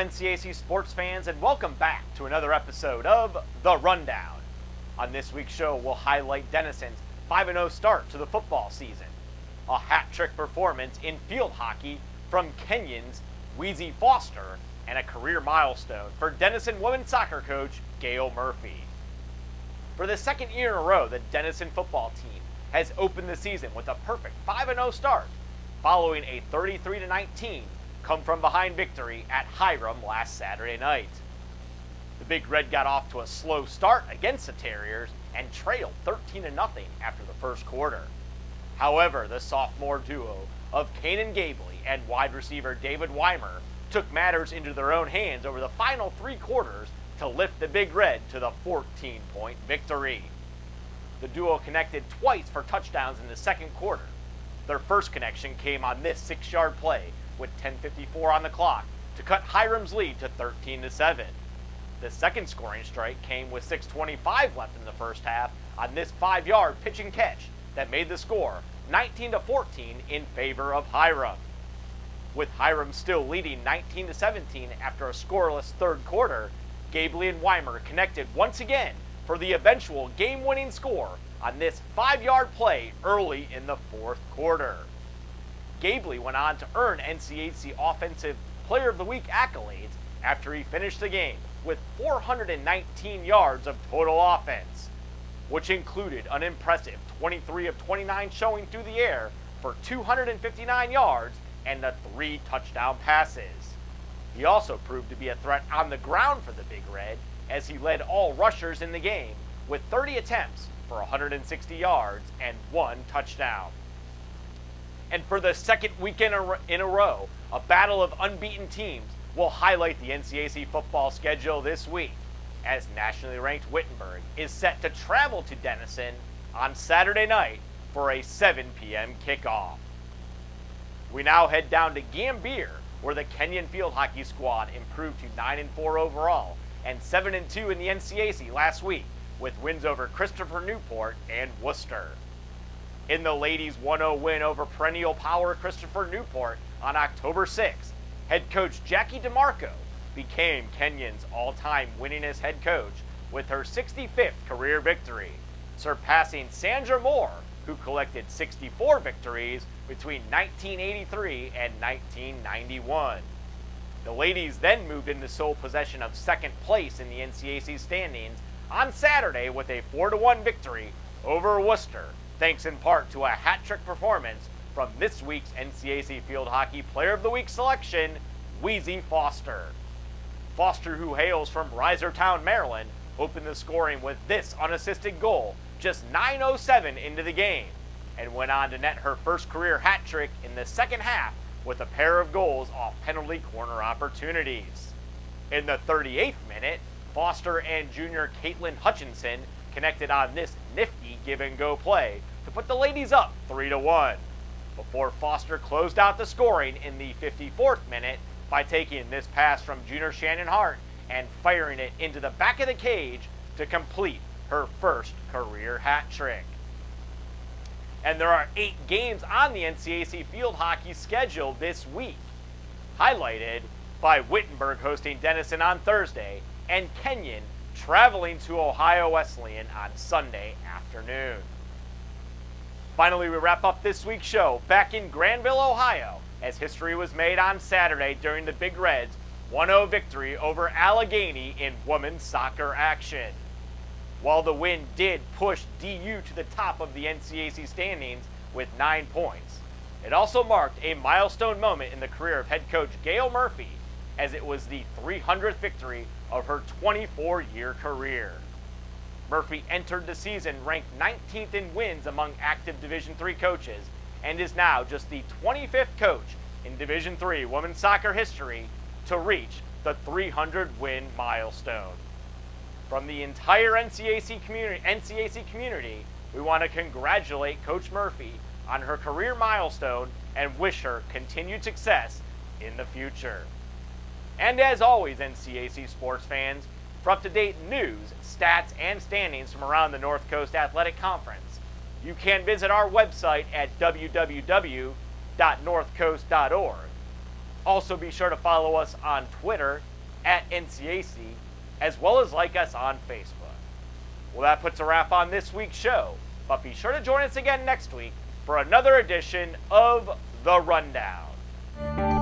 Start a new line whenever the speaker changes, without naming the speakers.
NCAC sports fans, and welcome back to another episode of The Rundown. On this week's show, we'll highlight Denison's 5-0 start to the football season, a hat-trick performance in field hockey from Kenyon's Weezie Foster, and a career milestone for Denison women's soccer coach Gail Murphy. For the second year in a row, the Denison football team has opened the season with a perfect 5-0 start, following a 33-19 come-from-behind victory at Hiram last Saturday night. The Big Red got off to a slow start against the Terriers and trailed 13-0 after the first quarter. However, the sophomore duo of Kenyon Gabe Lee and wide receiver David Weimer took matters into their own hands over the final three quarters to lift the Big Red to the 14-point victory. The duo connected twice for touchdowns in the second quarter. Their first connection came on this 6-yard play with 10:54 on the clock to cut Hiram's lead to 13-7. The second scoring strike came with 6:25 left in the first half on this 5-yard pitch and catch that made the score 19-14 in favor of Hiram. With Hiram still leading 19-17 after a scoreless third quarter, Gabe Lee and Weimer connected once again for the eventual game-winning score on this 5-yard play early in the fourth quarter. Gabe Lee went on to earn NCAC Offensive Player of the Week accolades after he finished the game with 419 yards of total offense, which included an impressive 23 of 29 showing through the air for 259 yards and the 3 touchdown passes. He also proved to be a threat on the ground for the Big Red as he led all rushers in the game with 30 attempts for 160 yards and 1 touchdown. And for the second weekend in a row, a battle of unbeaten teams will highlight the NCAC football schedule this week, as nationally ranked Wittenberg is set to travel to Denison on Saturday night for a 7 p.m. kickoff. We now head down to Gambier, where the Kenyon field hockey squad improved to 9-4 overall and 7-2 in the NCAC last week, with wins over Christopher Newport and Worcester. In the ladies' 1-0 win over perennial power Christopher Newport on October 6th, head coach Jackie DeMarco became Kenyon's all-time winningest head coach with her 65th career victory, surpassing Sandra Moore, who collected 64 victories between 1983 and 1991. The ladies then moved into sole possession of second place in the NCAC standings on Saturday with a 4-1 victory over Worcester, thanks in part to a hat-trick performance from this week's NCAC Field Hockey Player of the Week selection, Weezie Foster. Foster, who hails from Reisterstown, Maryland, opened the scoring with this unassisted goal just 9:07 into the game, and went on to net her first career hat trick in the second half with a pair of goals off penalty corner opportunities. In the 38th minute, Foster and junior Caitlin Hutchinson connected on this nifty give-and-go play to put the ladies up 3-1, before Foster closed out the scoring in the 54th minute by taking this pass from junior Shannon Hart and firing it into the back of the cage to complete her first career hat trick. And there are 8 games on the NCAC field hockey schedule this week, highlighted by Wittenberg hosting Denison on Thursday and Kenyon traveling to Ohio Wesleyan on Sunday afternoon. Finally, we wrap up this week's show back in Granville, Ohio, as history was made on Saturday during the Big Red's 1-0 victory over Allegheny in women's soccer action. While the win did push DU to the top of the NCAC standings with 9 points, it also marked a milestone moment in the career of head coach Gail Murphy, as it was the 300th victory of her 24-year career. Murphy entered the season ranked 19th in wins among active Division III coaches and is now just the 25th coach in Division III women's soccer history to reach the 300-win milestone. From the entire NCAC community, we want to congratulate Coach Murphy on her career milestone and wish her continued success in the future. And as always, NCAC sports fans, for up-to-date news, stats, and standings from around the North Coast Athletic Conference, you can visit our website at www.northcoast.org. Also be sure to follow us on Twitter at NCAC, as well as like us on Facebook. Well, that puts a wrap on this week's show, but be sure to join us again next week for another edition of The Rundown.